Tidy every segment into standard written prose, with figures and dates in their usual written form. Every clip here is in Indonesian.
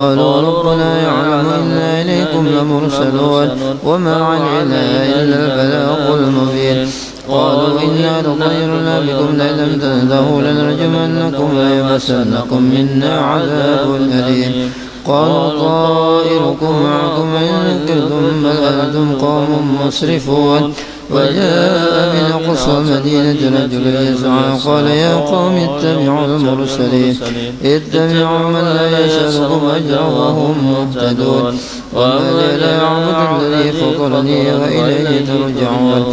قالوا ربنا يعلم إنا إليكم لمرسلون وما علينا إلا البلاغ المبين. قالوا إنا لطيرنا بكم لئن لم تنتهوا لنرجمنكم وليمسنكم منا عذاب أليم. قالوا طائركم معكم إن ذكرتم بل أنتم قوم مسرفون. وجاء من أقصى المدينة رجل يسعى قال يا قوم اتبعوا المرسلين اتبعوا من لا يسألكم أجرا وهم مهتدون. وما لي لا أعبد الذي فطرني وإليه ترجعون.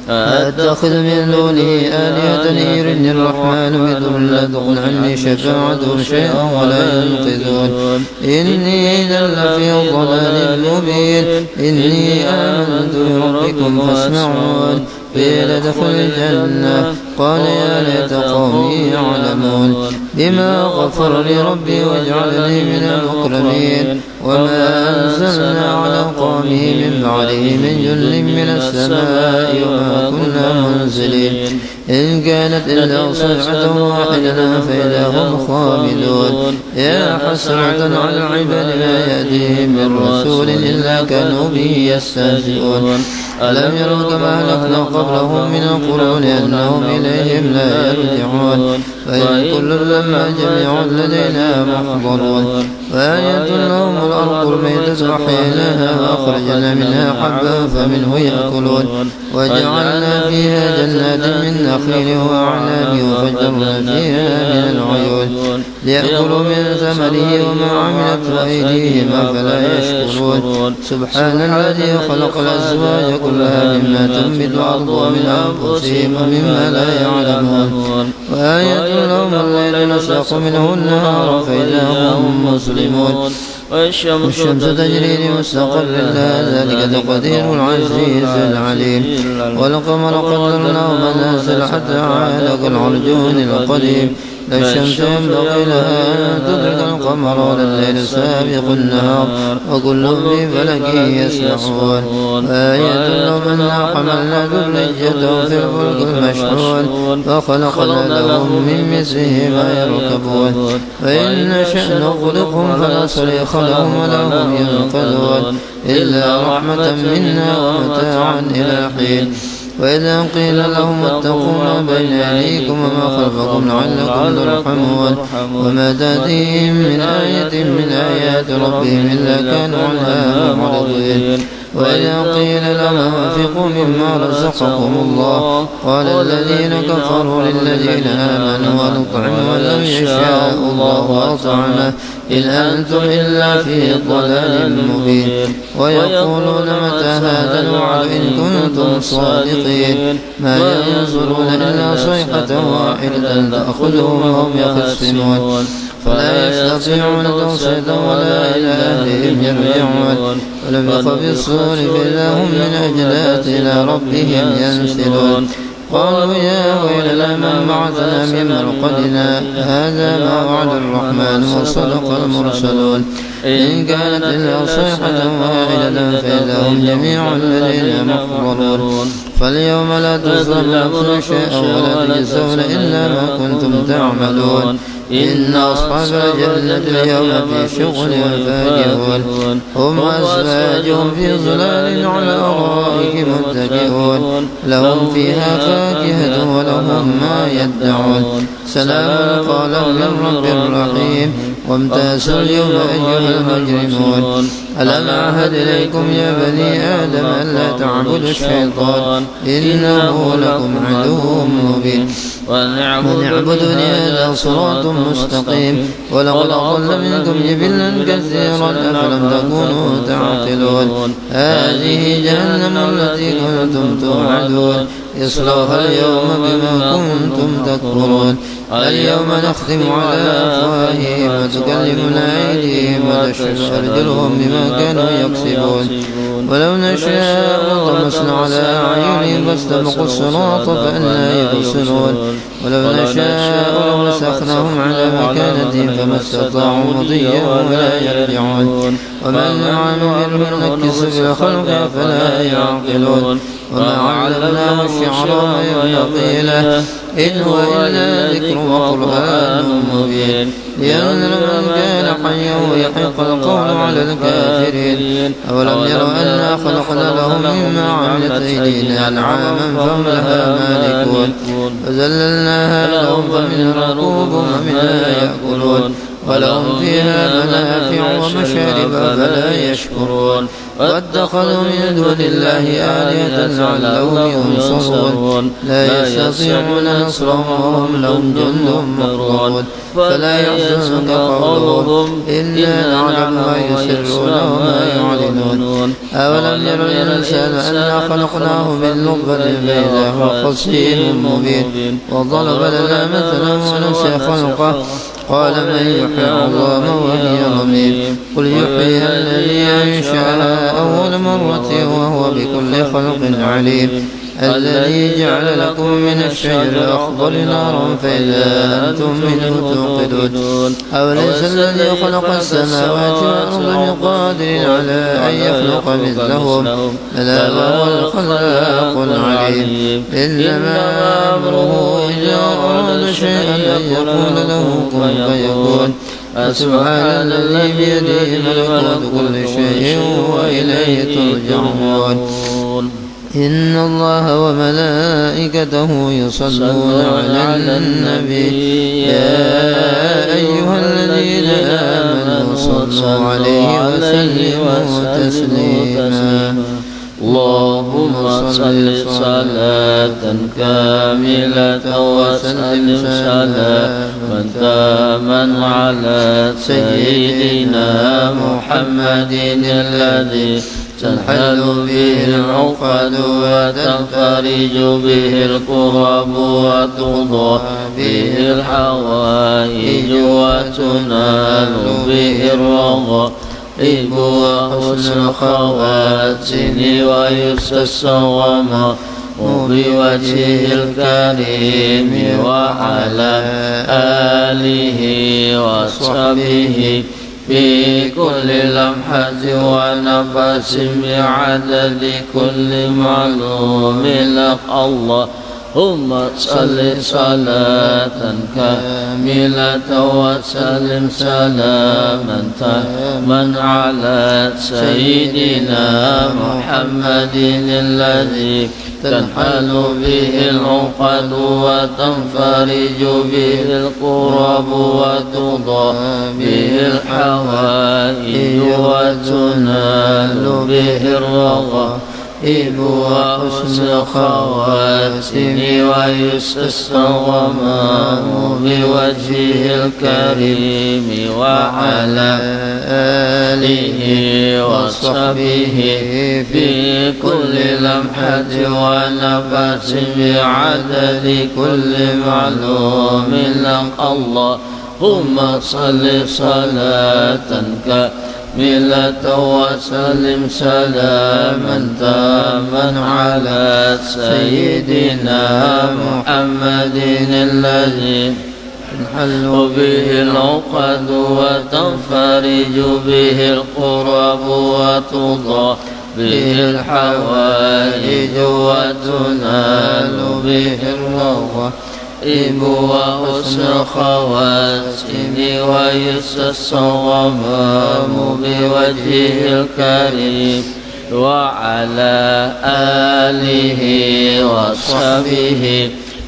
أتخذ من دونه آلهة يردني الرحمن بضر لا تغن عني شفاعتهم شيئا ولا ينقذون. إني إذا لفي ضلال مبين. إني آمنت بربكم فاسمعون. قيل ادخل الجنة قال يا ليت قومي يعلمون بما غفر لي ربي واجعلني من المكرمين. وما أنزلنا على قومه من بعده من جل من السماء وما كنا منزلين. إن كانت إلا صيحة واحدة فإذا هم خامدون. يا حسرة على العباد ما يأتيهم من رسول إلا كانوا به يستهزئون. ألم يروا كما أهلكنا قبلهم من القرون أنهم إليهم لا يرجعون. فإن كل لما جميع لدينا محضرون. وآية لهم الأرض الميتة أحييناها وأخرجنا منها حبا فمنه يأكلون. وجعلنا فيها جنات من نخيل وأعناب وفجرنا فيها من العيون ليأكلوا من ثمره وما عملت أيديهم أفلا يشكرون. سبحان الذي خلق الأزواج كلها مما تنبت الأرض ومن أنفسهم ومما لا يعلمون. وآية لهم الليل نسلخ منه النهار فإذا هم مسلمون. والشمس تجري لمستقر لها ذلك تقدير العزيز العليم. والقمر قدرناه منازل حتى عاد كالعرجون القديم. لا الشمس ينبغي لها أن تدرك القمر ولا الليل سابق النهار وكل في فلك يسبحون. وآية لهم أنا حملنا ذريتهم في الفلك المشحون فخلقنا لهم من مثله ما يركبون. وإن نشأ نغرقهم فلا صريخ لهم ولا هم ينقذون إلا رحمة منا ومتاعا إلى حين. وإذا قيل لهم اتقوا ما بين أيديكم وما خلفكم لعلكم ترحمون. وما تأتيهم من آية من آيات ربهم إلا كانوا عنها معرضين. وإذا قيل لهم انفقوا مما رزقكم الله قال الذين كفروا للذين آمنوا ونطعم من لم يشاء الله أطعمه إن أنتم إلا في ضلال مبين. ويقولون متى هذا الوعد إن كنتم صادقين. ما ينظرون إلا صيحة واحدة تأخذهم وهم يخصمون. فلا يستطيعون توصية ولا إلى أهلهم يرجعون. ولم يخف الصور فإذا هم من أجلات إلى ربهم ينسلون. قالوا يا ويلنا من بعثنا من مرقدنا هذا ما وعد الرحمن وصدق المرسلون. إن كانت إلا صيحة واحدة فإذا هم جميع لدينا محضرون. فاليوم لا تظلم نفس شيئا ولا تجزون إلا ما كنتم تعملون. إن أصحاب الجنة اليوم في شغل فاكهون هم وأزواجهم في ظلال على الأرائك متكئون لهم فيها فاكهة ولهم ما يدعون. سلام قولا من رب رحيم. وامتازوا اليوم أيها المجرمون. ألم أعهد إليكم يا بني آدم ألا تعبدوا الشيطان إنه لكم عدو مبين. وأن اعبدوني هذا صراط مستقيم. ولقد أضل منكم جبلا كثيرا أفلم تكونوا تعقلون. هذه جهنم التي كنتم توعدون اصلوها اليوم بما كنتم تكفرون. اليوم نختم على أفواههم وتكلمنا أيديهم وتشهد أرجلهم بما كانوا يكسبون. ولو نشاء لطمسنا على أعينهم فاستبقوا الصراط فأنى يبصرون. ولو نشاء لمسخناهم على مكانتهم فما استطاعوا مضيا ولا يرجعون ومن نعمره نكسه في الخلق أفلا يعقلون وما علمناه الشعر وما ينبغي له إن هو إلا ذكر وقرآن مبين لينذر من كان حيا ويحق القول على الكافرين أولم يروا أنا خلقنا لهم مما عملت أيدينا أنعاما فهم لها مالكون فذللناها لهم فمنها ركوبهم ومنها يأكلون ولهم فيها منافع ومشارب فلا يشكرون واتخذوا من دون الله آلهة لعلهم ينصرون لا يستطيعون نصرهم وهم لهم جند محضرون فلا يحزنك قولهم إنا نعلم ما يسرون وما يعلنون أولم ير الإنسان أنا خلقناه من نطفة فإذا هو خصيم مبين وضرب لنا مثلا ونسي خلقه قال من يحيي العظام وهي رميم قل يحييها الذي أنشأها أول مرة وهو بكل خلق عليم الذي جعل لكم من الشجر الأخضر نارا فإذا أنتم منه توقدون أوليس الذي خلق السماوات والأرض بقادر على أن يخلق مثلهم بلى وهو الخلاق العليم إنما أمره إذا أراد شيئا أن يقول له كن فيكون فسبحان الذي بيده ملكوت كل شيء وإليه ترجعون إن الله وملائكته يصلون على النبي يا أيها الذين آمنوا صلوا عليه وسلموا تسليما اللهم صل صلاة كاملة وسلم سلاما تاما على سيدنا محمد الذي تنحل به العقد وتنفرج به الكرب وتقضى به الحوائج وتنال به الرغائب وحسن الخواتم ويستسوم بوجهه الكريم وعلى آله وصحبه في كل لمحة ونفس بعدد كل معلوم لك اللهم صل صلاة كاملة وسلم سلاما تاما على سيدنا محمد الذي تنحل به العقد وتنفرج به الكرب وتضى به الحوائج وتنال به الرغائب وحسن خواتم ويستسقى بوجهه الكريم وعلى آله وصحبه في كل لمحة ونفس بعدد كل معلوم لك اللهم صل صلاة كاملة وسلم سلاما تاما على سيدنا محمد الذي تنحل به العقد وتنفرج به الكرب وتضى به الحوائج وتنال به الرغائب وحسن خواتم ويستسقى بوجهه الكريم وعلى آله وصحبه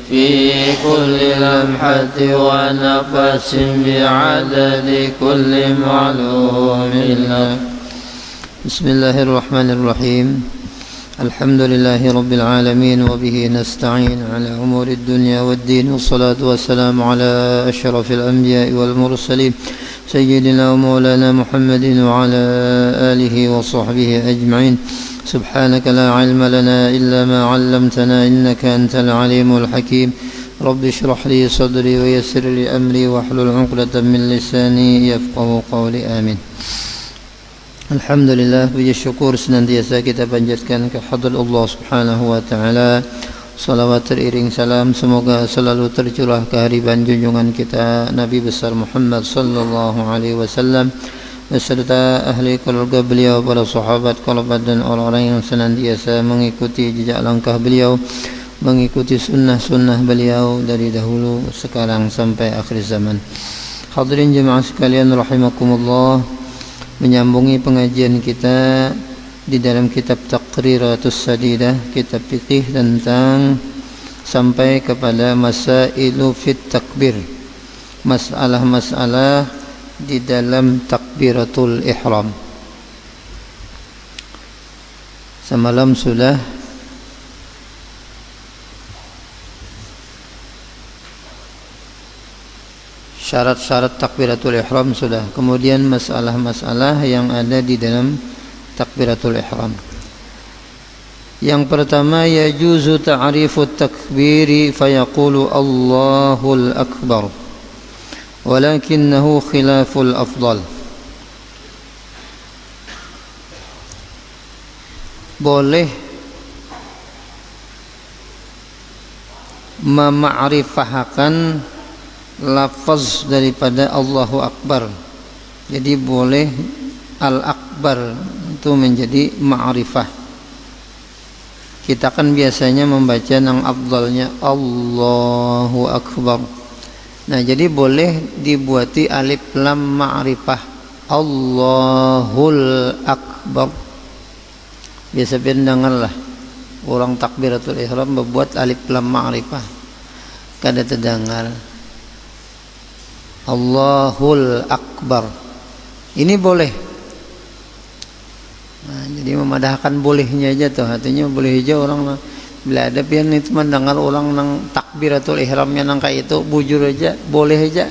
في كل لمحة ونفس بعدد كل معلوم لك. بسم الله الرحمن الرحيم. الحمد لله رب العالمين وبه نستعين على أمور الدنيا والدين والصلاة والسلام على أشرف الأنبياء والمرسلين سيدنا ومولانا محمد وعلى آله وصحبه أجمعين. سبحانك لا علم لنا إلا ما علمتنا إنك أنت العليم الحكيم. رب اشرح لي صدري ويسر لي أمري واحلل عقدة من لساني يفقه قولي آمين. Alhamdulillah, puji syukur senantiasa kita panjatkan kehadrat Allah Subhanahu wa taala. salawat teriring salam semoga selalu tercurah ke hariban junjungan kita Nabi besar Muhammad sallallahu alaihi wasallam beserta ahli keluarga beliau, para sahabat, kerabat dan orang-orang yang senantiasa mengikuti jejak langkah beliau, mengikuti sunnah-sunnah beliau dari dahulu sekarang sampai akhir zaman. Hadirin jemaah sekalian rahimakumullah, menyambungi pengajian kita di dalam kitab Taqriratus Sadidah, kitab fikih tentang sampai kepada masailu fit takbir, masalah-masalah di dalam takbiratul ihram. Semalam sudah syarat-syarat takbiratul ihram sudah, kemudian masalah-masalah yang ada di dalam takbiratul ihram. Yang pertama, yajuzu ta'rifut takbiri fayaqulu Allahul akbar walakinnahu khilaful afdal. Boleh mema'rifahkan lafaz daripada Allahu akbar. Jadi boleh al-akbar itu menjadi ma'rifah. Kita kan biasanya membaca yang afdalnya Allahu akbar. Nah, jadi boleh dibuati alif lam ma'rifah, Allahul akbar. Biasa pendengarlah orang takbiratul ihram membuat alif lam ma'rifah. Kada terdengar Allahul akbar. Ini boleh. Nah, jadi memadahkan bolehnya aja tuh, artinya boleh aja orang bila ada pian itu mendengar orang nang takbiratul ihramnya nang kayak itu bujur aja, boleh aja.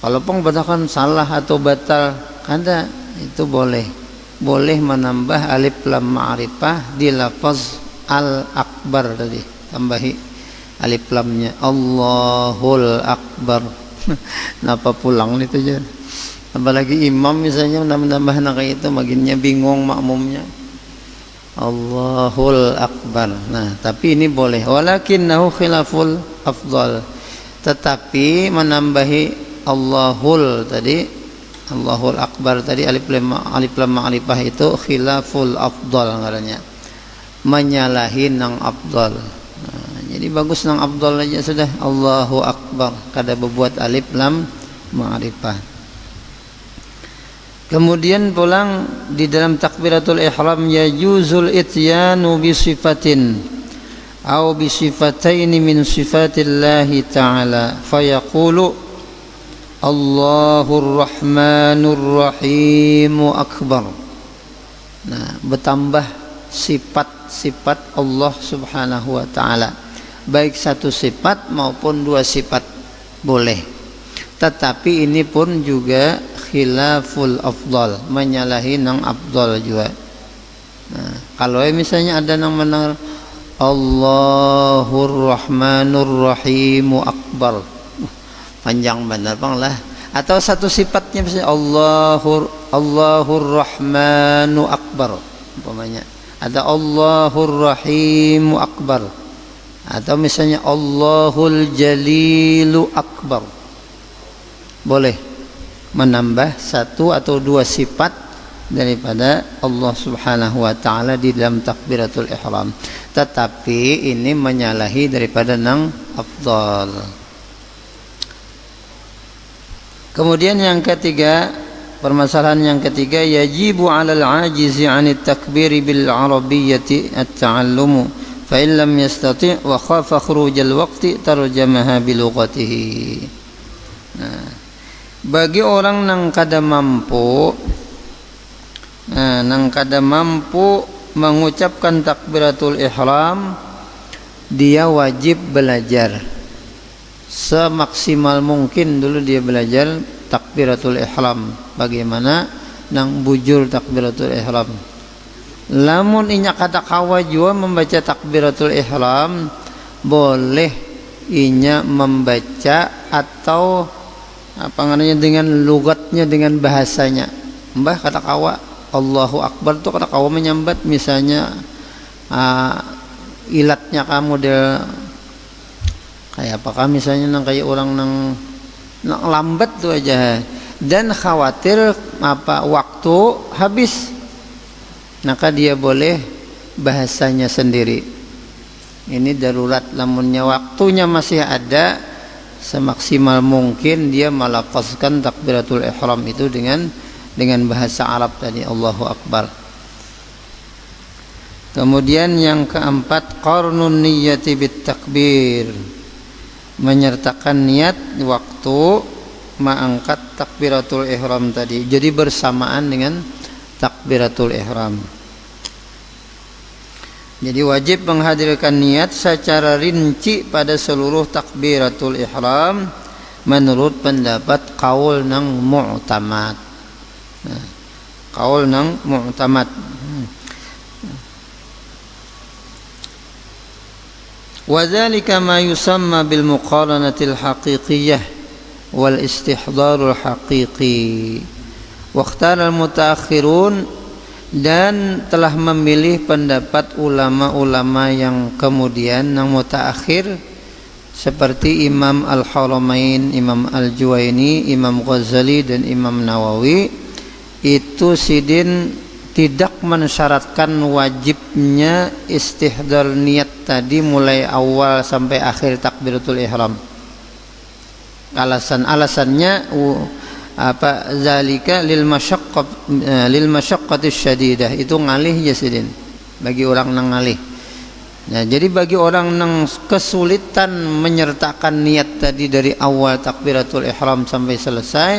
Kalau pengbatalkan salah atau batal kada, itu boleh. Boleh menambah alif lam ma'rifah di lafaz al akbar tadi, tambahi alif lamnya Allahul akbar. Kenapa pulang itu aja? Apalagi imam misalnya menambah kayak itu, makinnya bingung makmumnya. Allahul akbar. Nah, tapi ini boleh. Walakinnahu khilaful afdal. Tetapi menambahi Allahul tadi, Allahul akbar tadi alif lam ma'rifah itu khilaful afdal ngarannya. Menyalahi nang afdal. Nah, jadi bagus nang afdal aja sudah Allahu akbar, kada berbuat alif lam ma'rifah. Kemudian pulang di dalam takbiratul ihram yajuzul ityanu bi sifatin aw bi sifatayn min sifatillahi ta'ala fayaqulu Allahur Rahmanur Rahim akbar. Nah, bertambah sifat-sifat Allah Subhanahu wa taala, baik satu sifat maupun dua sifat boleh. Tetapi ini pun juga khilaful afdal, menyalahi nang afdal juga. Nah, kalau misalnya ada nang menang Allahur Rahmanur Rahim akbar, panjang benar bang lah. Atau satu sifatnya misalnya Allahur Rahmanu akbar umpamanya, ada Allahur Rahim akbar, atau misalnya Allahul Jalilu akbar. Boleh menambah satu atau dua sifat daripada Allah Subhanahu wa taala di dalam takbiratul ihram, tetapi ini menyalahi daripada nang afdal. Kemudian yang ketiga, permasalahan yang ketiga, yajibu 'alal 'ajizi 'anit takbiri bil 'arabiyyati at-ta'allumu fa in lam yastati' wa khafa khurujal waqti tarjamaha bi lughatihi. Nah, bagi orang nang kada mampu mengucapkan takbiratul ihram, dia wajib belajar semaksimal mungkin dulu, dia belajar takbiratul ihram, bagaimana nang bujur takbiratul ihram. Lamun inya kata kawa jua membaca takbiratul ihram, boleh inya membaca atau apa namanya dengan lugatnya, dengan bahasanya. Mbah kata kawa Allahu akbar tuh kata kawa menyambat misalnya ilatnya kamu model kayak apakah misalnya kayak orang nang lambat tuh aja, dan khawatir waktu habis, maka dia boleh bahasanya sendiri. Ini darurat, lamunnya waktunya masih ada, semaksimal mungkin dia melafazkan takbiratul ihram itu dengan bahasa Arab tadi, Allahu Akbar. Kemudian yang keempat, qarnun niyyati bit takbir, menyertakan niat waktu mengangkat takbiratul ihram tadi, jadi bersamaan dengan takbiratul ihram. Jadi wajib menghadirkan niat secara rinci pada seluruh takbiratul ihram menurut pendapat qaul nang mu'tamad. Qaul nang mu'tamad. Wadzalika ma yusamma bil muqaranatil haqiqiyah wal istihdarul haqiqi. Waqtara al mutaakhirun, dan telah memilih pendapat ulama-ulama yang kemudian yang mutaakhir seperti Imam Al-Haramain, Imam Al-Juwaini, Imam Ghazali dan Imam Nawawi, itu sidin tidak mensyaratkan wajibnya istihdar niat tadi mulai awal sampai akhir takbiratul ihram. Alasannya zalika lil masyaqqati syadidah, itu ngalih ya sidin, bagi orang nang ngalih. Nah, jadi bagi orang nang kesulitan menyertakan niat tadi dari awal takbiratul ihram sampai selesai,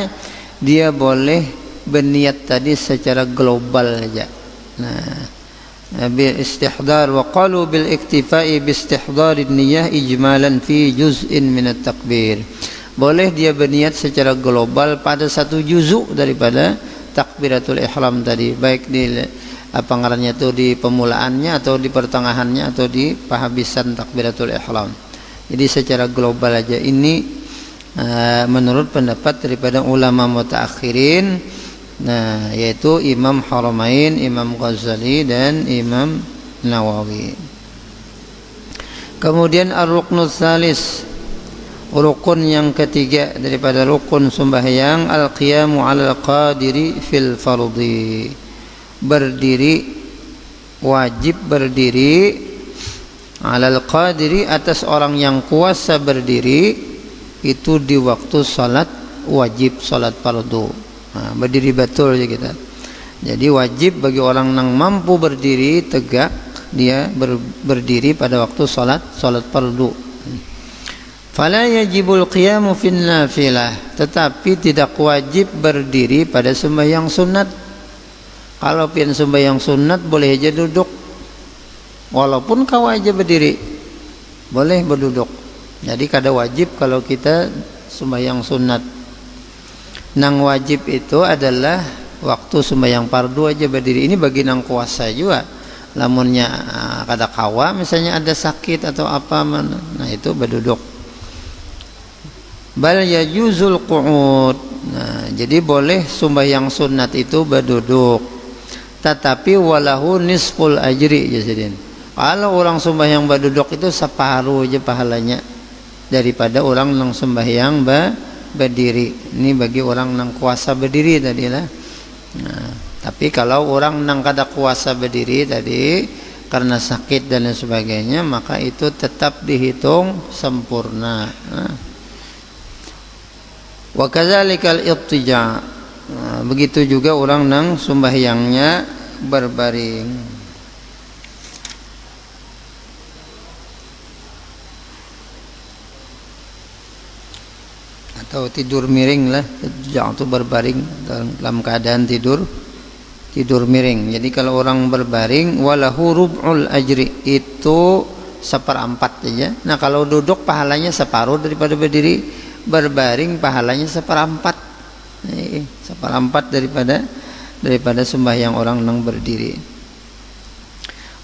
dia boleh berniat tadi secara global saja. Nah, bil istihdar, wa qalu bil iktifai bi istihdarin niyyah ijmalan fi juz'in min at-takbir. Boleh dia berniat secara global pada satu juzuk daripada takbiratul ihram tadi, baik di ngarannya itu di pemulaannya atau di pertengahannya atau di penghabisan takbiratul ihram. Jadi secara global aja. Ini menurut pendapat daripada ulama mutaakhirin, nah, yaitu Imam Haramain, Imam Ghazali dan Imam Nawawi. Kemudian ar-ruknul tsalis, rukun yang ketiga daripada rukun sembahyang, al-qiyamu 'alal qadiri fil fardhi. Berdiri, wajib berdiri 'alal qadiri, atas orang yang kuasa berdiri itu di waktu salat wajib, salat fardu. Nah, berdiri betul ya kita. Jadi wajib bagi orang yang mampu berdiri tegak, dia berdiri pada waktu salat fardu. Fala yajibul qiyamu fin nafilah, tetapi tidak wajib berdiri pada sembahyang sunat. Kalau pian sembahyang sunat boleh aja duduk, walaupun kau aja berdiri boleh berduduk. Jadi kada wajib kalau kita sembahyang sunat. Nang wajib itu adalah waktu sembahyang fardu aja berdiri. Ini bagi nang kuasa juga. Lamunnya kada kawa, misalnya ada sakit atau apa, nah itu berduduk. Bal yajuzul qu'ud. Nah, jadi boleh sembahyang sunat itu berduduk. Tetapi walahu nisful ajri jasadin. Kalau orang sembahyang berduduk itu separuh aja pahalanya daripada orang yang sembahyang berdiri. Ini bagi orang yang kuasa berdiri tadi lah. Nah, tapi kalau orang yang kada kuasa berdiri tadi karena sakit dan sebagainya, maka itu tetap dihitung sempurna. Nah, wa kadzalikal ittija'. Nah, begitu juga orang nang sembahyangnya berbaring. Atau tidur miring lah, jangan berbaring dalam keadaan tidur miring. Jadi kalau orang berbaring, walahu rub'ul ajri, itu seperempat aja. Nah, kalau duduk pahalanya separuh daripada berdiri. Berbaring pahalanya seperempat daripada sembahyang orang yang berdiri.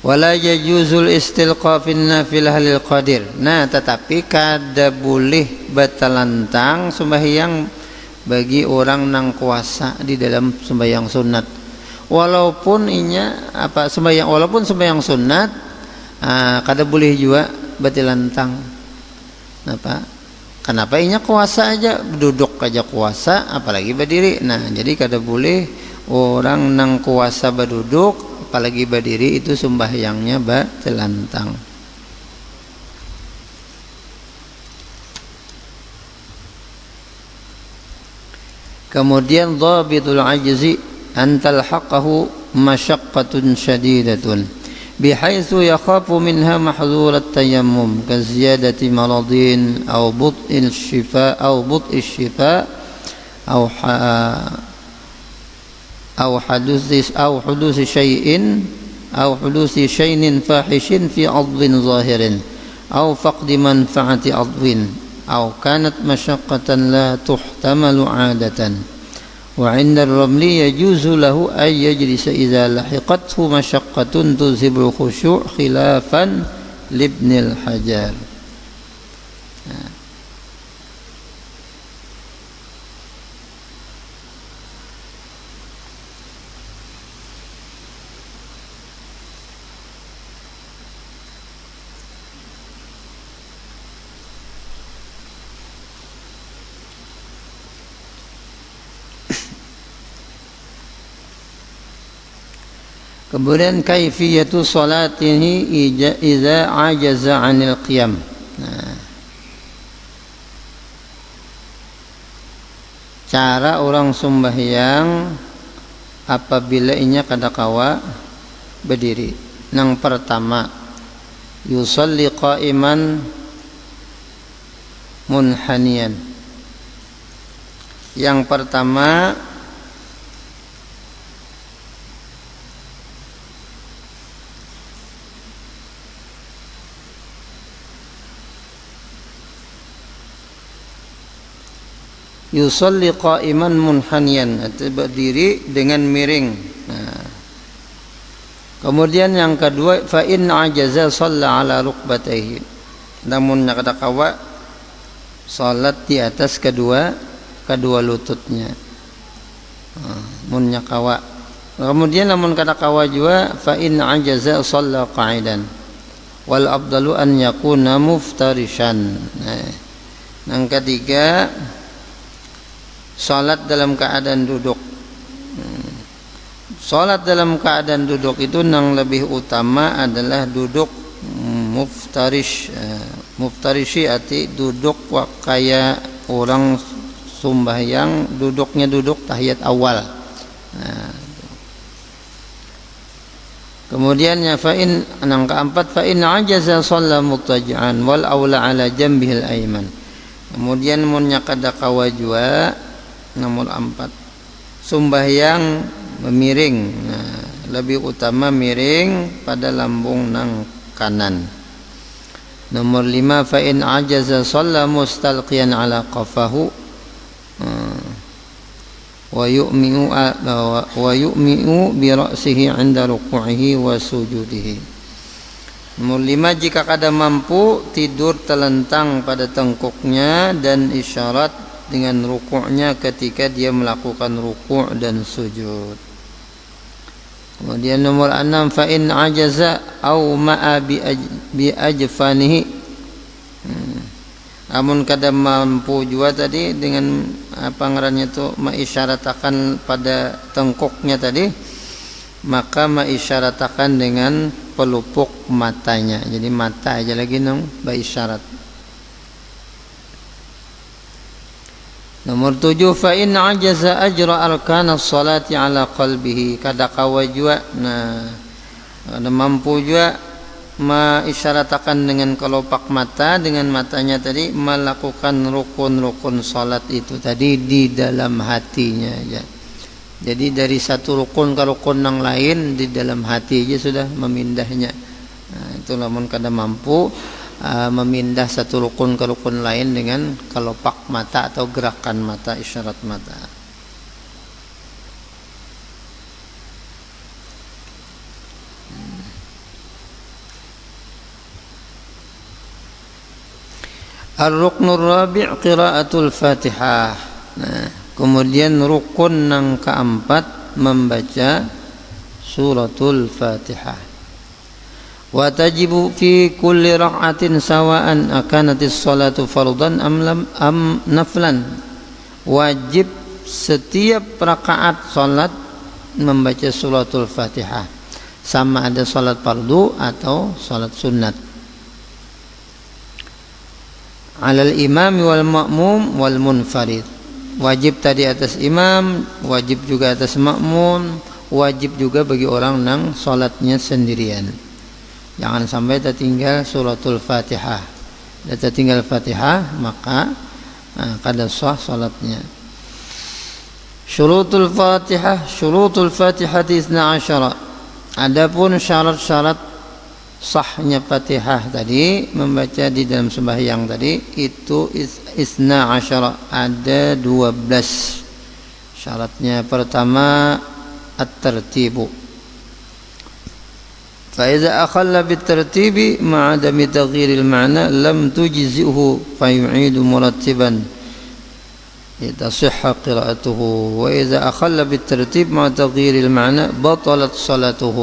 Wala yajuzul istilqa fin nafilah lil qadir. Nah, tetapi kada boleh batalantang sembahyang bagi orang nang kuasa di dalam sembahyang sunat. Walaupun sembahyang sunat, kada boleh juga batilantang. Kenapa inya kuasa aja, duduk aja kuasa, apalagi berdiri. Nah, jadi kada boleh orang nang kuasa berduduk, apalagi berdiri itu sembahyangnya batilantang. Kemudian dhabitul ajzi an talhaqahu masyaqqatun syadidatun bihaitsu yakhafu minha mahdhur at-tayammum ka ziyadati maradin aw but'il shifa aw but'i shifa aw hudusi shay'in fahishin fi 'adwin zahirin aw faqdi manfa'ati 'adwin aw kanat masyaqqatan la tuhtamalu 'adatan. وعند الرمل يجوز له أن يجلس إذا لحقته مشقة تذهب الخشوع خلافا لابن الحجر. Kemudian kaifiyatu salatihi idza ajaza 'anil qiyam. Cara orang sembahyang apabila inya kada kawa berdiri. Yang pertama, yusalli qa'iman munhaniyan. Yang pertama yusalli qa'iman munhaniyan, berdiri dengan miring. Kemudian yang kedua, fa in ajaza shalla ala rukbatayhi. Namun kada kawa salat di atas kedua lututnya. Mun kawa. Kemudian namun kada kawa juga, fa in ajaza shalla qa'idan. Wal afdalu an yakuna muftarishan. Yang ketiga, salat dalam keadaan duduk. Salat dalam keadaan duduk itu yang lebih utama adalah duduk muftarishi arti duduk kaya orang sembahyang, duduknya duduk tahiyat awal. Kemudian fa'in yang keempat, fa'in ajaza shalla muttaji'an wal aula ala jambihil ayman. Kemudian munnya kada kawa jua. Nomor 4, sembahyang memiring. Lebih utama miring pada lambung nang kanan. Nomor 5, fa in ajaza shalla mustalqiyan ala qafahu wa yu'mi'u bi ra'sihi 'inda ruku'ihi wa sujudihi. Nomor 5, jika kada mampu tidur telentang pada tengkuknya dan isyarat dengan rukuknya ketika dia melakukan rukuk dan sujud. Kemudian nomor 6, fa in ajaza au ma'a bi ajfanihi. Namun kada mampu juga tadi dengan apa ngarannya itu mengisyaratakan pada tengkuknya tadi, maka mengisyaratakan dengan pelupuk matanya. Jadi mata aja lagi nang berisyarat. Nomor 7, fa in ajaza ajra arkanas salati ala qalbihi. Kada kawa juga kada mampu juga mengisyaratakan dengan kelopak mata, dengan matanya tadi melakukan rukun-rukun salat itu tadi di dalam hatinya aja. Jadi dari satu rukun ke rukun yang lain di dalam hati aja sudah memindahnya. Itu namun kada mampu memindah satu rukun ke rukun lain dengan kelopak mata atau gerakan mata, isyarat mata. Ar-ruknur rabi' qiraatul Fatihah. Kemudian rukun yang keempat membaca suratul Fatihah. Wa tajibu fi kulli rak'atin sawa'an akanatis salatu fardhan am naflan. Wajib setiap rakaat salat membaca suratul Fatihah, sama ada salat fardu atau salat sunat. Alal imami wal ma'mum wal munfarid. Wajib tadi atas imam, wajib juga atas makmum, wajib juga bagi orang yang salatnya sendirian. Jangan sampai tertinggal suratul Fatihah. Kalau tertinggal Fatihah maka kada sah salatnya. Syurutul Fatihah 12. Adapun syarat-syarat sahnya Fatihah tadi, membaca di dalam sembahyang tadi itu 12, ada 12 syaratnya. Pertama at-tartibu. فإذا أخل بالترتيب مع عدم تغيير المعنى لم تجزئه فيعيد مرتبا لتصح قراءته وإذا أخل بالترتيب مع تغيير المعنى بطلت صلاته.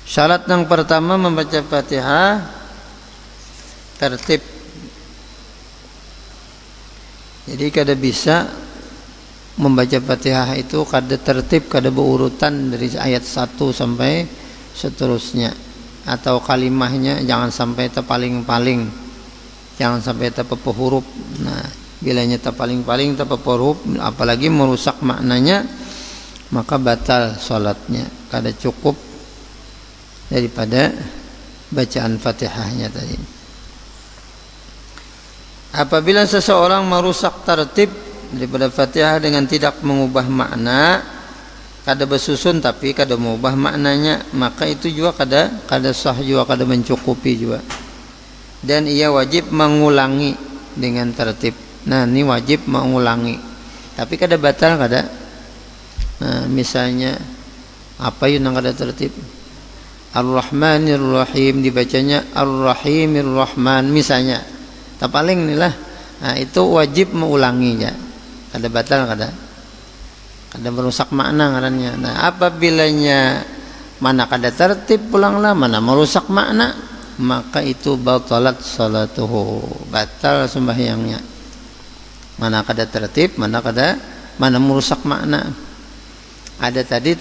Syarat yang pertama membaca Fatihah tertib. Jadi kada bisa membaca Fatihah itu kada tertib, kada berurutan dari ayat 1 sampai seterusnya, atau kalimahnya jangan sampai terpaling-paling, jangan sampai terpepuh huruf. Nah, bilanya terpaling-paling, terpepuh huruf, apalagi merusak maknanya, maka batal salatnya. Kada cukup daripada bacaan Fatihahnya tadi. Apabila seseorang merusak tertib daripada Fatihah dengan tidak mengubah makna, kada bersusun tapi kada mengubah maknanya, maka itu juga kada sah juga, kada mencukupi juga, dan ia wajib mengulangi dengan tertib. Nah, ini wajib mengulangi, tapi kada batal, kada. Nah, misalnya apa yang kada tertib? Ar-Rahmanir Rahim dibacanya Ar-Rahimir Rahman misalnya, tapaling inilah. Nah, itu wajib mengulangi ya. Kada batal, kada merusak makna ngarannya. Nah, apabilanya mana kada tertib pulanglah, mana merusak makna, maka itu batalat salatuhu, batal sembahyangnya. Mana kada tertib, mana merusak makna. Ada tadi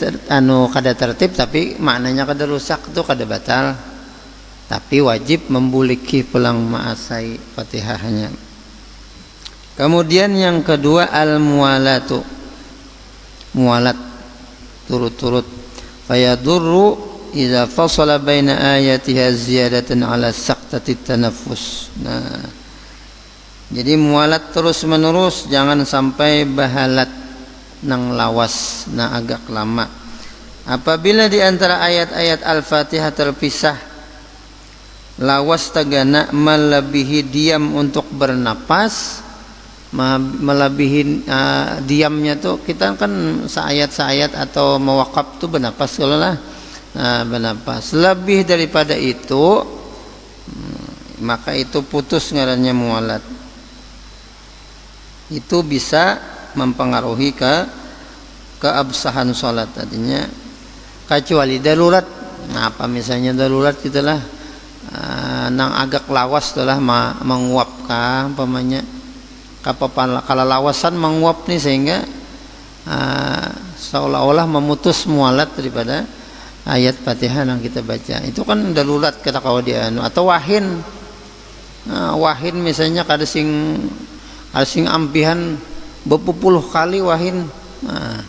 kada tertib tapi maknanya kada rusak, itu kada batal, tapi wajib membuliki pulang ma'asai Fatihahnya. Kemudian yang kedua al-muwalatu, muwalat turut-turut. Fayadurru idza fasala baina ayatiha ziyadatan ala saqtati tanaffus. Nah, jadi muwalat terus menerus, jangan sampai bahalat nang lawas, nang agak lama. Apabila di antara ayat-ayat Al-Fatihah terpisah, lawas tagana melebihi diam untuk bernapas, melebihi diamnya tuh, kita kan seayat atau mewakaf tuh bernapas kalau lah, bernapas lebih daripada itu, maka itu putus ngarannya muwalat. Itu bisa mempengaruhi keabsahan sholat tadinya, kecuali darurat. Nah, apa misalnya darurat gitulah, nang agak lawas itulah menguapkah umpamanya. Kalau lawasan menguap nih sehingga seolah-olah memutus mualat daripada ayat Fatihah yang kita baca, itu kan darurat kata kau dia. Atau wahin, wahin misalnya kada sing ampihan berpuluh kali wahin. Nah,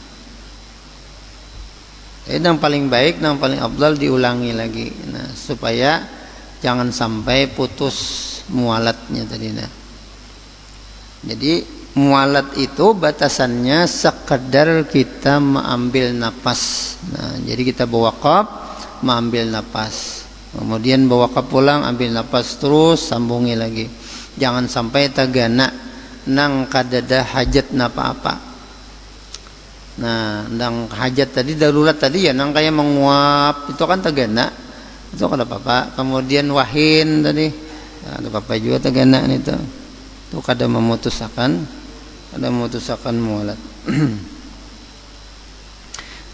itu yang paling baik, yang paling afdal diulangi lagi, nah, supaya jangan sampai putus mualatnya tadi. Nah, jadi mualat itu batasannya sekedar kita mengambil napas. Nah, jadi kita berwakaf, mengambil napas, kemudian berwakaf pulang, ambil napas terus, sambungi lagi. Jangan sampai tagana nang kadada hajat napa-apa. Nah, nang hajat tadi darurat tadi ya, nang kayak menguap itu kan tagana, itu kada apa-apa. Kemudian wahin tadi, ada apa-apa juga tagana itu. Itu kada memutusakan mualat.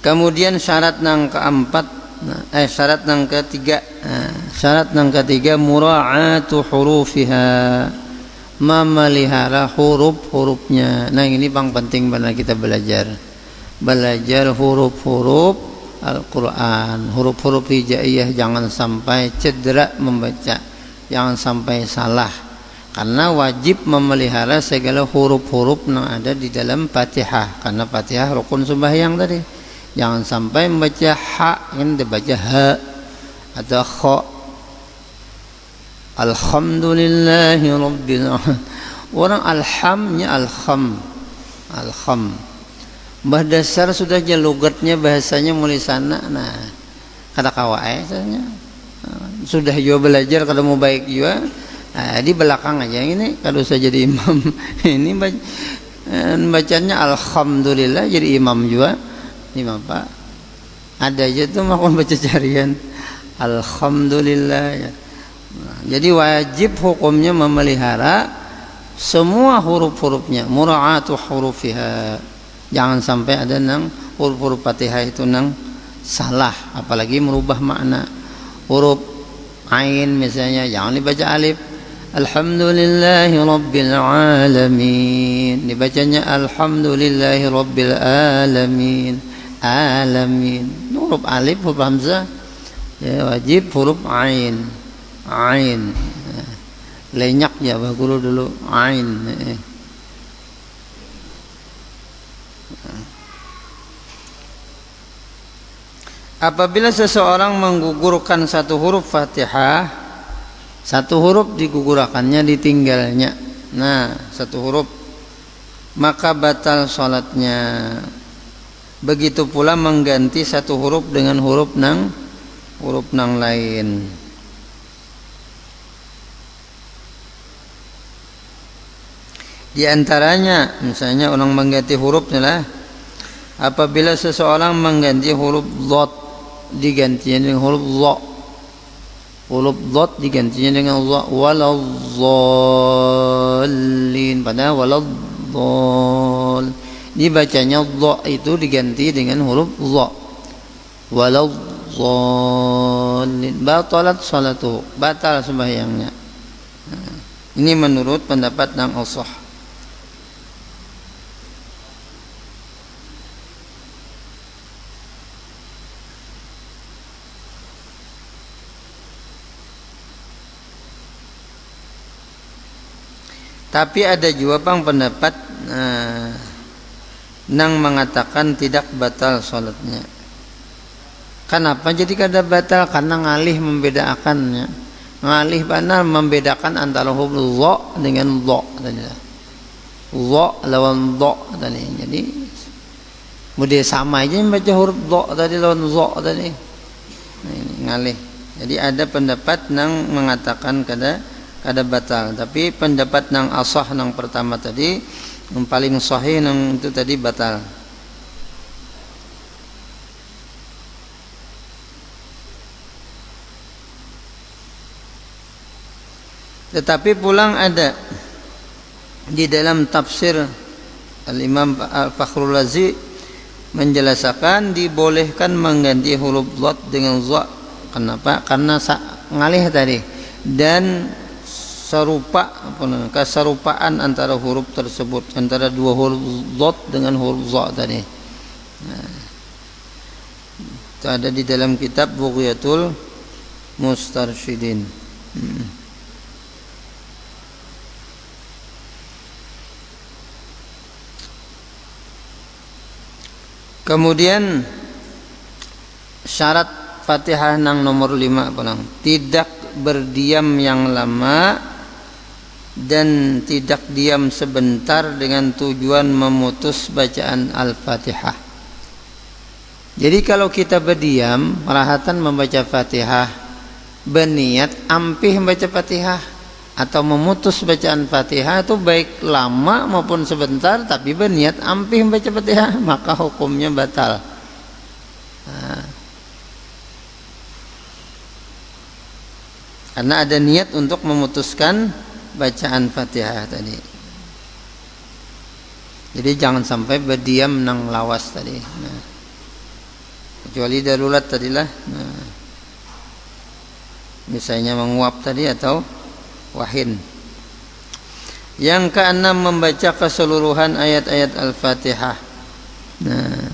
Kemudian syarat nang keempat Syarat yang ketiga. Syarat yang ketiga mura'atu hurufiha, memelihara huruf-hurufnya. Nah ini yang penting benar kita belajar huruf-huruf Al-Quran, huruf-huruf hijaiyah, jangan sampai cedera membaca, jangan sampai salah, karena wajib memelihara segala huruf-huruf yang ada di dalam Fatihah, karena Fatihah rukun sembahyang tadi. Jangan sampai membaca ha kan dibaca ha atau kha. Alhamdulillahi rabbil alamin. Orang alhamnya alham. Bah dasar sudah aja logatnya, bahasanya mulai sana. Nah, kata kawae sudah juga belajar kalau mau baik juga. Nah, di belakang aja ini kalau saya jadi imam ini bacanya alhamdulillah jadi imam juga. Imam Pak ada aja tuh makan baca carian alhamdulillah ya. Nah, jadi wajib hukumnya memelihara semua huruf-hurufnya, mura'atu hurufiha. Jangan sampai ada nang huruf-huruf Fatihah itu nang salah, apalagi merubah makna. Huruf ain misalnya jangan dibaca alif. Alhamdulillahi rabbil alamin, dibacanya alhamdulillahi rabbil alamin. Huruf alif, huruf hamzah ya wajib, huruf ain. Lenyak ya bah guru dulu ain. Apabila seseorang menggugurkan satu huruf Fatihah, satu huruf digugurakannya, ditinggalnya, nah satu huruf, maka batal sholatnya. Begitu pula mengganti satu huruf dengan huruf nang lain. Di antaranya misalnya orang mengganti hurufnya lah, apabila seseorang mengganti huruf dhad digantinya dengan huruf dha, huruf dhad digantinya dengan dha, waladdallin, padahal waladdall dibacanya dha itu diganti dengan huruf dha, waladdallin, batalat salatu, batal sembahyangnya. Ini menurut pendapat yang ashah. Tapi ada juga pendapat nang mengatakan tidak batal sholatnya. Kenapa jadi kada batal? Karena ngalih membedakannya, ngalih benar membedakan antara huruf dha dengan dha tadi. Dha lawan dha tadi. Jadi mudah sama aja membaca huruf dha tadi lawan dha tadi. Nah, ini ngalih. Jadi ada pendapat nang mengatakan kada batal, tapi pendapat nang ashah nang pertama tadi yang paling sahih nang itu tadi batal. Tetapi pulang ada di dalam tafsir Al-Imam Al-Fakhrul Razi menjelaskan dibolehkan mengganti huruf dhat dengan dha. Kenapa? Karena ngalih tadi dan keserupaan antara huruf tersebut, antara dua huruf dhat dengan huruf dha tadi. Nah, itu ada di dalam kitab Bughyatul Mustarsyidin. Kemudian syarat Fatihah nang nomor 5 pulang, tidak berdiam yang lama dan tidak diam sebentar dengan tujuan memutus bacaan Al-Fatihah. Jadi kalau kita berdiam merahatan membaca Fatihah, berniat ampih membaca Fatihah atau memutus bacaan Fatihah, itu baik lama maupun sebentar, tapi berniat ampih membaca Fatihah, maka hukumnya batal. Karena ada niat untuk memutuskan bacaan Fatihah tadi. Jadi jangan sampai berdiam nang lawas tadi. Nah, kecuali darurat tadilah. Nah, misalnya menguap tadi atau wahin. Yang keenam, membaca keseluruhan ayat-ayat Al-Fatihah. Nah,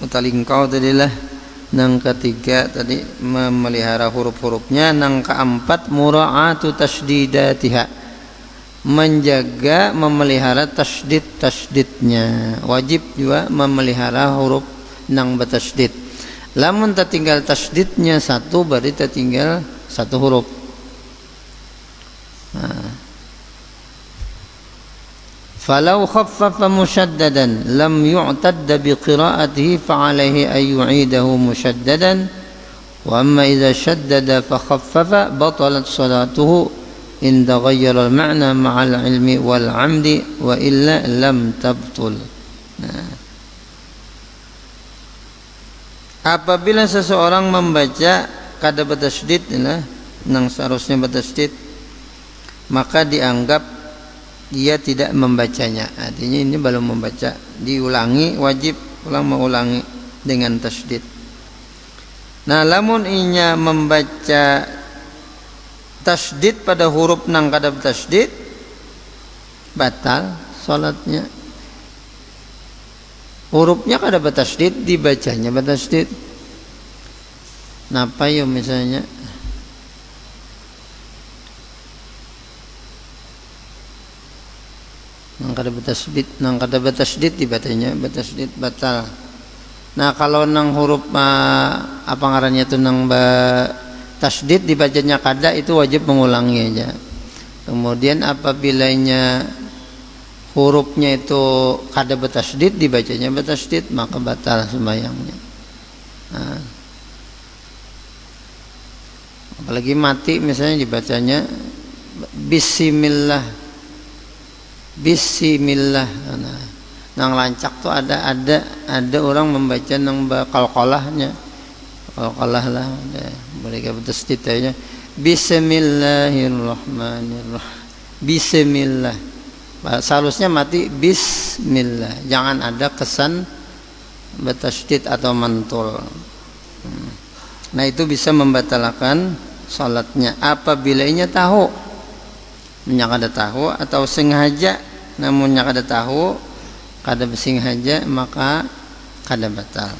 utalingkau tadilah. Nang ketiga tadi memelihara huruf-hurufnya. Nang keempat, mura'atu tasydidatiha, menjaga memelihara tasydidnya. Wajib juga memelihara huruf nang bertasydid. Lamun tertinggal tasydidnya satu, berarti tertinggal satu huruf. Falau khaffafa musyaddadan lam yu'tadda biqira'atihi fa'alaihi an yu'idahu musyaddadan wa amma idza shaddada fa khaffafa batalat salatuhu in taghayyara al-ma'na ma'al ilmi wal 'amdi wa illa lam tabtul. Apabila seseorang membaca kada bertasydid nang seharusnya bertasydid, maka dianggap dia tidak membacanya. Artinya ini belum membaca, diulangi, wajib mengulangi dengan tasydid. Nah, lamun inya membaca tasydid pada huruf nang kada tasydid, batal salatnya. Hurufnya kada bertasydid, dibacanya bertasydid. Napa yo misalnya nang kada bertasydid dibacanya bertasydid, batal. Nah, kalau nang huruf apa ngarannya itu nang tasydid dibacanya kada, itu wajib mengulangi aja. Kemudian apabila hurufnya itu kada bertasydid dibacanya bertasydid, maka batal sembahyangnya. Nah, apalagi mati misalnya dibacanya bismillah. Bismillah. Nah, nang lancak tuh ada orang membaca nang qalqalahnya. Qalqalah lah, mereka bertasydid aja. Bismillahirrahmanirrahim. Bismillah. Seharusnya mati bismillah. Jangan ada kesan bertasydid atau mantul. Nah, itu bisa membatalkan salatnya apabila inya tahu. Kada tahu atau sengaja, namun kada tahu kada sengaja, maka kada batal.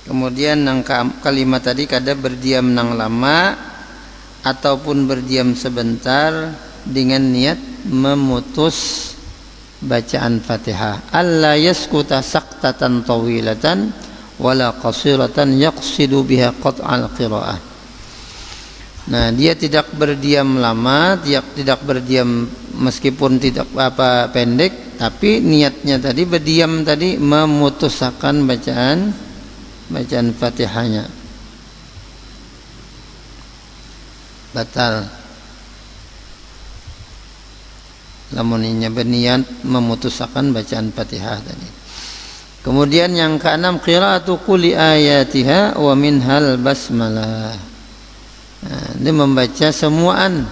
Kemudian nang kalimat tadi kada berdiam nang lama ataupun berdiam sebentar dengan niat memutus bacaan Fatihah. Alla yaskuta saqtatan tawilatan wala qasiratan yaqsidu biha qat'al qiraah. Nah, dia tidak berdiam lama, tidak berdiam meskipun tidak pendek, tapi niatnya tadi berdiam tadi memutuskan bacaan Fatihahnya. Batal. Lamun inya berniat memutuskan bacaan Fatihah tadi. Kemudian yang keenam, qiraatu kulli ayatiha wa minhal basmalah. Nah, dia membaca semuaan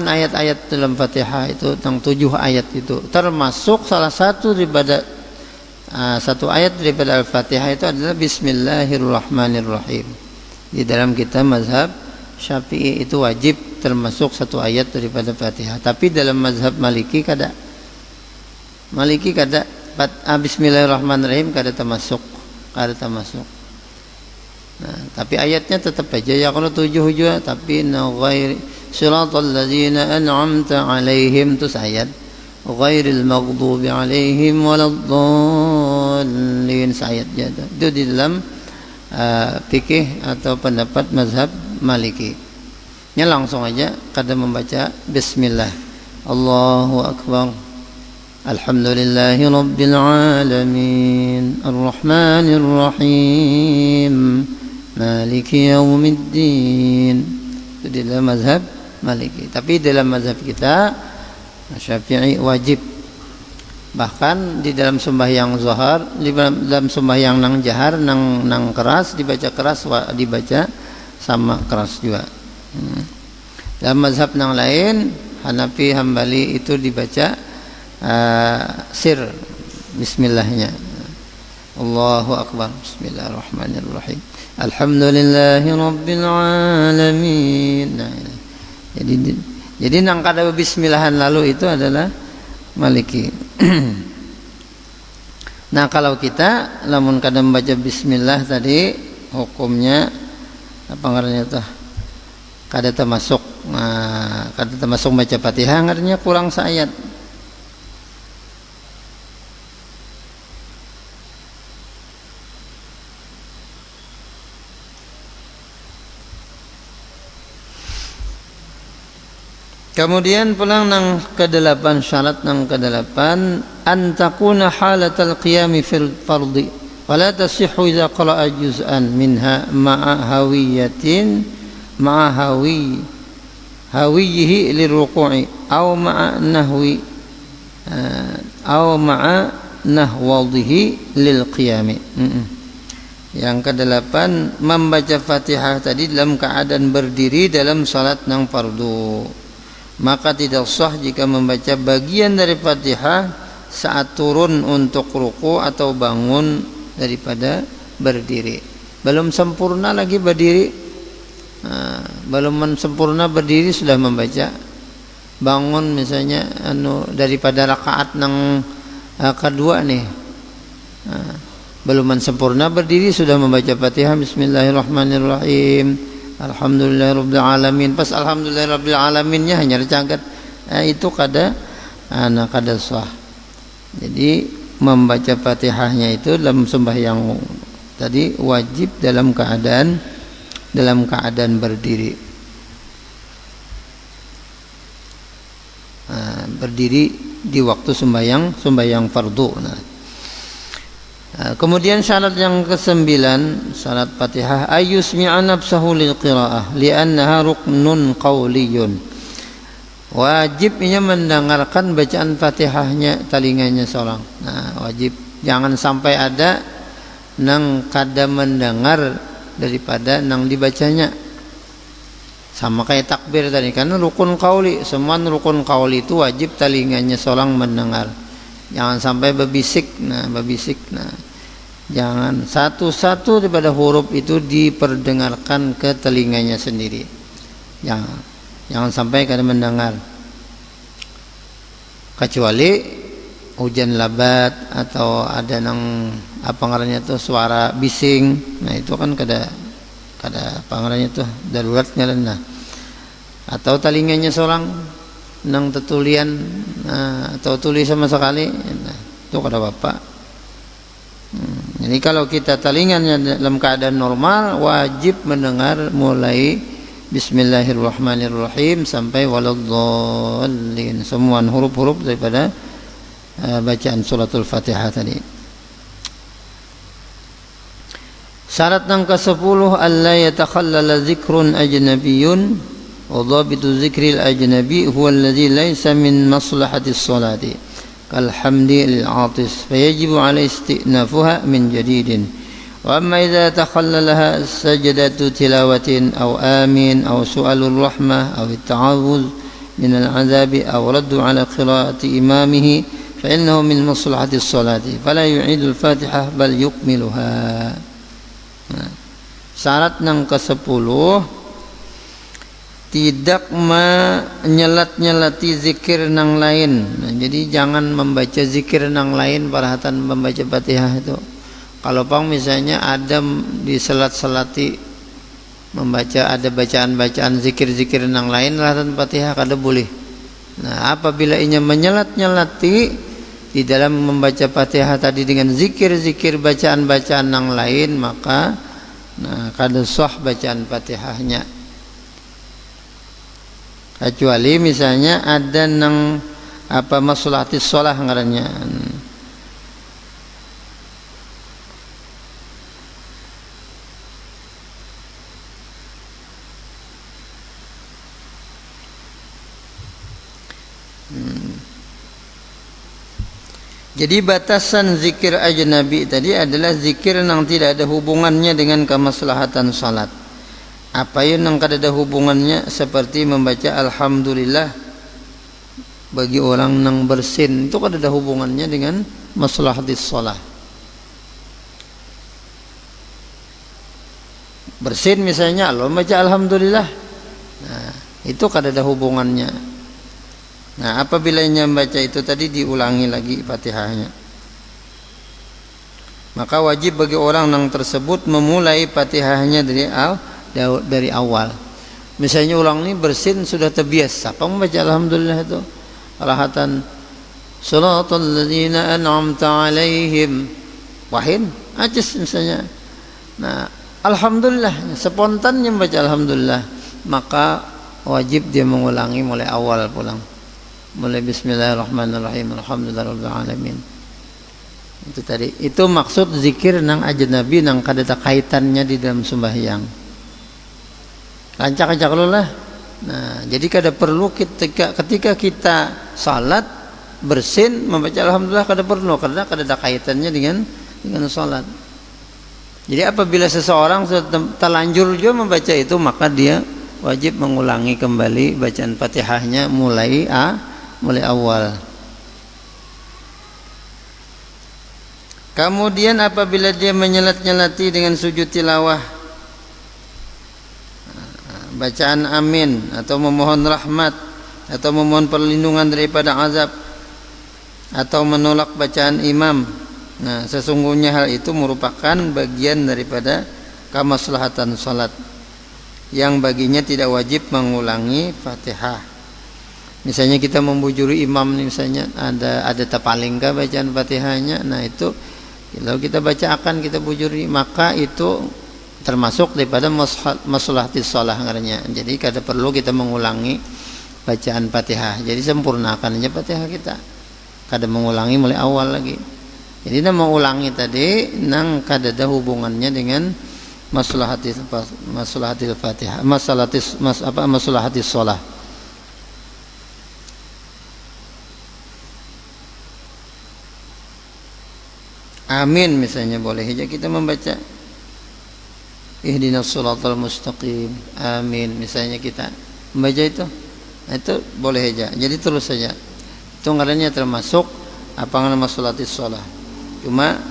ayat-ayat dalam Fatihah itu, tentang 7 ayat itu, termasuk salah satu daripada satu ayat daripada Al-Fatihah itu adalah Bismillahirrahmanirrahim. Di dalam kita mazhab Syafi'i itu wajib termasuk satu ayat daripada Fatihah. Tapi dalam mazhab Maliki kada. Bismillahirrahmanirrahim kada termasuk. Nah, tapi ayatnya tetap aja ya kalau 7 juga, tapi ghairi siratal ladzina an'amta 'alaihim itu ayat, ghairil maghdubi 'alaihim waladdallin ayatnya itu di dalam fikih atau pendapat mazhab Maliki. Nya langsung aja kada membaca bismillah. Allahu akbar. Alhamdulillahi rabbil alamin. Arrahmanir rahim. Maliki yaumiddin. Itu di dalam mazhab Maliki. Tapi dalam mazhab kita Syafi'i wajib. Bahkan di dalam sembahyang zuhur, di dalam sembahyang nang jahar, nang keras dibaca keras, dibaca sama keras juga. Dalam mazhab nang lain Hanafi, Hambali itu dibaca sir bismillahnya. Allahu akbar. Bismillahirrahmanirrahim. Alhamdulillahi rabbil alamin. Nah, jadi nang kada bismillahan lalu itu adalah Maliki. Nah, kalau kita lamun kada membaca bismillah tadi hukumnya apa ngarannya tuh? Kada termasuk baca Fatihah, ngarannya kurang saayat. Kemudian pulang nang ke-8, syarat nang ke-8, an takuna halatal qiyami fil fardhi wala tasihhu idza qara'a juz'an minha ma'a hawiyihi liruku'i aw ma'a nahwadhihi lil qiyami. Yang ke-8, membaca Fatihah tadi dalam keadaan berdiri dalam salat nang fardu. Maka tidak sah jika membaca bagian dari Fatihah saat turun untuk ruku atau bangun daripada berdiri. Belum sempurna lagi berdiri, belum sempurna berdiri sudah membaca. Bangun misalnya daripada rakaat nang kedua nih, belum sempurna berdiri sudah membaca Fatihah Bismillahirrahmanirrahim. Alhamdulillahirabbil alamin. Pas alhamdulillahirabbil alaminnya hanya dicagat. Itu kada sah. Jadi membaca Fatihahnya itu dalam sembahyang tadi wajib dalam keadaan berdiri. Berdiri di waktu sembahyang fardu. Kemudian syarat yang ke-9, syarat Fatihah, ayyusmi'a nafsahu lil qiraah li'annaha ruknun qauliyun. Wajibnya mendengarkan bacaan Fatihahnya telinganya seorang. Nah, wajib jangan sampai ada nang kada mendengar daripada nang dibacanya. Sama kayak takbir tadi, karena rukun qauli, semua rukun qauli itu wajib telinganya seorang mendengar. Jangan sampai berbisik. Jangan satu-satu daripada huruf itu diperdengarkan ke telinganya sendiri. Jangan sampai kada mendengar. Kecuali hujan labat atau ada nang apa ngarannya tuh suara bising. Nah, itu kan kada apa ngarannya tuh darurat ngaranna. Atau telinganya seorang nang tetulian atau tulis sama sekali, nah, itu kada apa-apa. Jadi kalau kita telingannya dalam keadaan normal, wajib mendengar mulai Bismillahirrahmanirrahim sampai waladhdallin, semua huruf-huruf daripada bacaan suratul Fatihah tadi. Syarat yang ke-10, alla yatakhallala dzikrun ajnabiyyun. وضابط ذكر الأجنبي هو الذي ليس من مصلحة الصلاة كالحمد للعاطس فيجب عليه استئنافها من جديد. وأما إذا تخللها سجدة تلاوة أو آمين أو سؤال الرحمة أو التعوذ من العذاب أو رد على قراءة إمامه فإنه من مصلحة الصلاة فلا يعيد الفاتحة بل يكملها. Syarat yang ke-10, tidak menyelat-nyelati zikir nang lain. Nah, jadi jangan membaca zikir nang lain parahatan membaca Fatihah itu. Kalau pang misalnya ada diselat-selati membaca, ada bacaan-bacaan zikir-zikir nang lain parahatan Fatihah kada boleh. Nah, apabila inya menyelat-nyelati di dalam membaca Fatihah tadi dengan zikir-zikir bacaan-bacaan nang lain, maka kada sah bacaan Fatihahnya. Kecuali misalnya ada nang apa maslahatis shalah ngarannya. Jadi batasan zikir ajnabi tadi adalah zikir yang tidak ada hubungannya dengan kemaslahatan salat. Apa yang kada ada hubungannya, seperti membaca alhamdulillah bagi orang yang bersin itu ada hubungannya dengan maslahatis shalah. Bersin misalnya lo baca alhamdulillah, nah itu ada hubungannya. Nah apabila membaca itu tadi diulangi lagi Fatihahnya, maka wajib bagi orang yang tersebut memulai Fatihahnya dari awal. Misalnya ulang ini bersin sudah terbiasa, apa membaca alhamdulillah itu rahatan shiratal ladzina an'amta alaihim wahin ajas misalnya. Nah alhamdulillah spontannya membaca alhamdulillah, maka wajib dia mengulangi mulai awal pulang, mulai bismillahirrahmanirrahim alhamdulillahirabbil alamin. Itu tadi, itu maksud zikir nang ajnabi nang kada kaitannya di dalam sembahyang. Rancak-rancak lu lah. Nah, jadi kada perlu ketika kita salat bersin membaca alhamdulillah kada perlu, karena kada ada kaitannya dengan salat. Jadi apabila seseorang terlanjur juga membaca itu, maka dia wajib mengulangi kembali bacaan Fatihahnya mulai awal. Kemudian apabila dia menyelat-nyelati dengan sujud tilawah, bacaan amin atau memohon rahmat atau memohon perlindungan daripada azab atau menolak bacaan imam, nah sesungguhnya hal itu merupakan bagian daripada kemaslahatan salat yang baginya tidak wajib mengulangi Fatihah. Misalnya kita membujuri imam, misalnya ada tapalingkah bacaan Fatihahnya, nah itu kalau kita bacakan, kita bujuri, maka itu termasuk daripada maslahatis shalah ngarannya. Jadi kada perlu kita mengulangi bacaan Fatihah. Jadi sempurnakan aja Fatihah kita. Kada mengulangi mulai awal lagi. Jadi nang mengulangi tadi nang kada ada hubungannya dengan maslahatis Fatihah, maslahatis shalah. Amin misalnya boleh aja kita membaca ihdinas shiratal mustaqim, amin misalnya kita membaca itu, nah, itu boleh aja. Jadi terus saja itu ngarannya termasuk maslahatis shalah. Cuma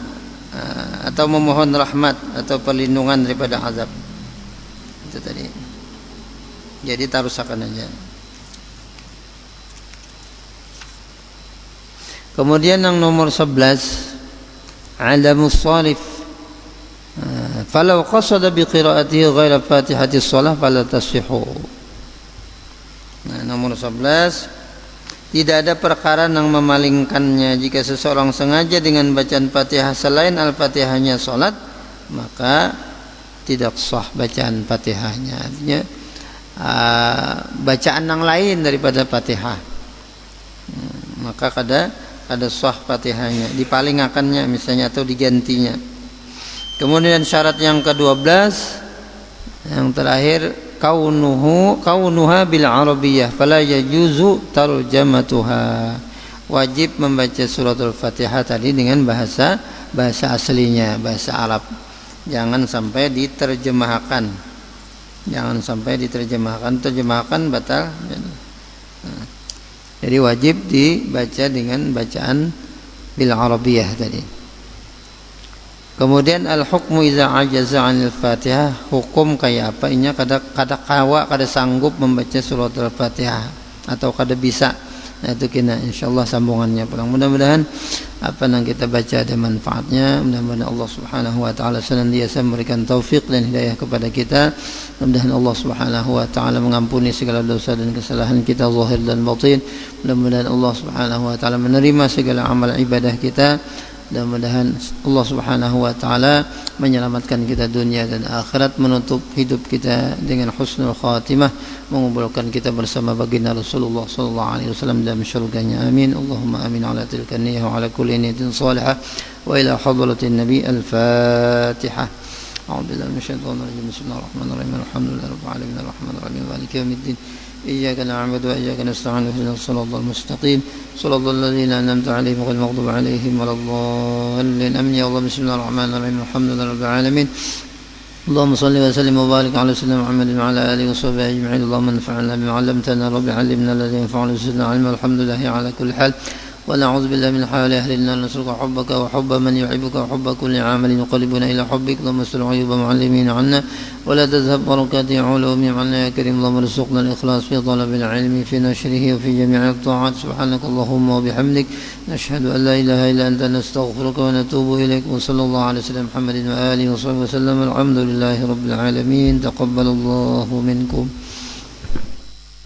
atau memohon rahmat atau perlindungan daripada azab itu tadi. Jadi tarusakan aja. Kemudian yang nomor 11, adamus sharif. Falau qasada biqiraatihi ghaira fatihati shalah fala tasihhu. Nah, nomor 11, tidak ada perkara yang memalingkannya. Jika seseorang sengaja dengan bacaan Fatihah selain Al-Fatihahnya salat, maka tidak sah bacaan Fatihahnya. Artinya bacaan yang lain daripada Fatihah, maka kada sah Fatihahnya, dipalingakannya misalnya atau digantinya. Kemudian syarat yang ke-12, yang terakhir, kaunuha bil arabiyyah fala yajuzu tarjamatuha. Wajib membaca suratul Fatihah tadi dengan bahasa aslinya, bahasa Arab. Jangan sampai diterjemahkan. Terjemahkan batal. Jadi wajib dibaca dengan bacaan bil arabiyyah tadi. Kemudian al-hukmu idza ajaza 'anil Fatihah, hukum kayak apa? Ini kada sanggup membaca surat Al-Fatihah atau kada bisa. Nah, itu kena insyaallah sambungannya pulang. Mudah-mudahan apa yang kita baca ada manfaatnya. Mudah-mudahan Allah Subhanahu wa taala senantiasa memberikan taufik dan hidayah kepada kita. Mudah-mudahan Allah Subhanahu wa taala mengampuni segala dosa dan kesalahan kita zahir dan batin. Mudah-mudahan Allah Subhanahu wa taala menerima segala amal ibadah kita. Dan mudah-mudahan Allah Subhanahu wa taala menyelamatkan kita dunia dan akhirat, menutup hidup kita dengan husnul khatimah, mengumpulkan kita bersama baginda Rasulullah sallallahu alaihi wasallam dalam syurganya. Amin. Allahumma amin ala tilka niyyah wa ala kulli niyyatin salihah wa ila hadratin nabi. Al-Fatihah. A'udzu billahi minasyaitonir rajim. Bismillahirrahmanirrahim. Alhamdulillahirabbil alamin arrahmanir rahim maliki yaumiddin. إياك نعبد وإياك نستعين اهدنا الصراط المستقيم صراط الذين أنعمت عليهم غير المغضوب عليهم ولا الضالين آمين. يا الله بسم الله الرحمن الرحيم الحمد لله رب العالمين اللهم صل وسلم وبارك على سيدنا محمد وعلى اله وصحبه اجمعين. اللهم انفعنا بما علمتنا، رب علمنا الذي ينفعنا وزدنا علما. الحمد لله على كل حال، ونعوذ بالله من حال اهل النار. نسألك حبك وحب من يحبك وحب كل عمل يقربنا الى حبك. اللهم استر عيوب معلمين عنا ولا تذهب بركات علومهم عنا يا كريم. اللهم ارزقنا الاخلاص في طلب العلم، في نشره وفي جميع الطاعات. سبحانك اللهم وبحمدك، نشهد ان لا اله الا انت، نستغفرك ونتوب اليك. وصلى الله على سيدنا محمد واله وصحبه وسلم. الحمد لله رب العالمين. تقبل الله منكم.